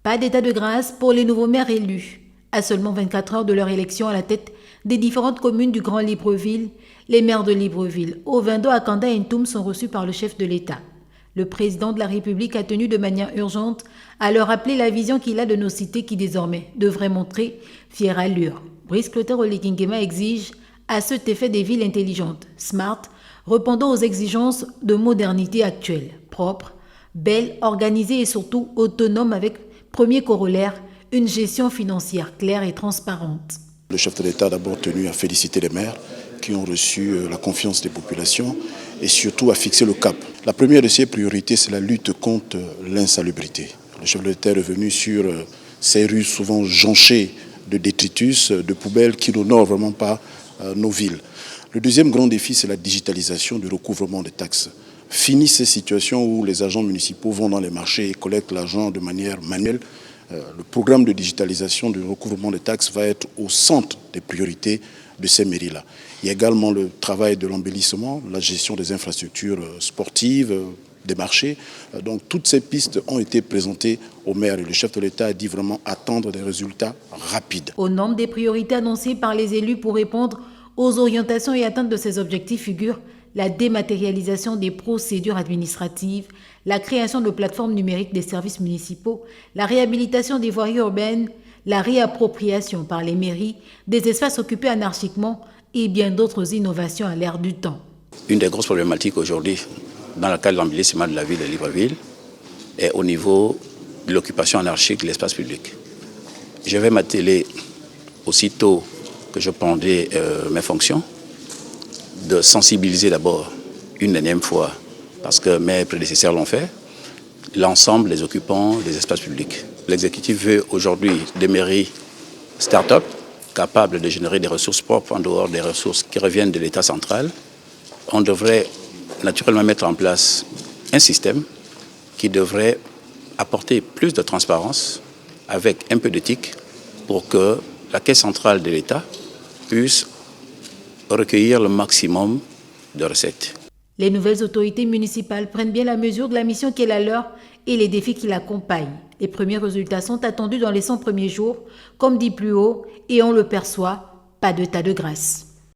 Pas d'état de grâce pour les nouveaux maires élus. À seulement 24 heures de leur élection à la tête des différentes communes du Grand Libreville, les maires de Libreville, Ovendo, Akanda et Ntoum sont reçus par le chef de l'État. Le président de la République a tenu de manière urgente à leur rappeler la vision qu'il a de nos cités qui désormais devraient montrer fière allure. Brice Clotaire Oléguinguema exige à cet effet des villes intelligentes, smart, répondant aux exigences de modernité actuelles, propres, belles, organisées et surtout autonomes avec premier corollaire, une gestion financière claire et transparente. Le chef de l'État a d'abord tenu à féliciter les maires qui ont reçu la confiance des populations et surtout à fixer le cap. La première de ces priorités, c'est la lutte contre l'insalubrité. Le chef de l'État est revenu sur ces rues souvent jonchées de détritus, de poubelles qui n'honorent vraiment pas nos villes. Le deuxième grand défi, c'est la digitalisation du recouvrement des taxes. Fini ces situations où les agents municipaux vont dans les marchés et collectent l'argent de manière manuelle. Le programme de digitalisation du recouvrement des taxes va être au centre des priorités de ces mairies-là. Il y a également le travail de l'embellissement, la gestion des infrastructures sportives, des marchés. Donc toutes ces pistes ont été présentées au maire et le chef de l'État a dit vraiment attendre des résultats rapides. Au nombre des priorités annoncées par les élus pour répondre aux orientations et atteindre de ces objectifs figurent la dématérialisation des procédures administratives, la création de plateformes numériques des services municipaux, la réhabilitation des voiries urbaines, la réappropriation par les mairies des espaces occupés anarchiquement et bien d'autres innovations à l'ère du temps. Une des grosses problématiques aujourd'hui dans le cadre de l'embellissement de la ville de Libreville est au niveau de l'occupation anarchique de l'espace public. Je vais m'atteler aussitôt que je prendrai mes fonctions de sensibiliser d'abord une énième fois, parce que mes prédécesseurs l'ont fait, l'ensemble des occupants des espaces publics. L'exécutif veut aujourd'hui des mairies start-up capables de générer des ressources propres en dehors des ressources qui reviennent de l'État central. On devrait naturellement mettre en place un système qui devrait apporter plus de transparence avec un peu d'éthique pour que la caisse centrale de l'État puisse recueillir le maximum de recettes. Les nouvelles autorités municipales prennent bien la mesure de la mission qui est la leur et les défis qui l'accompagnent. Les premiers résultats sont attendus dans les 100 premiers jours, comme dit plus haut, et on le perçoit, pas d'état de grâce.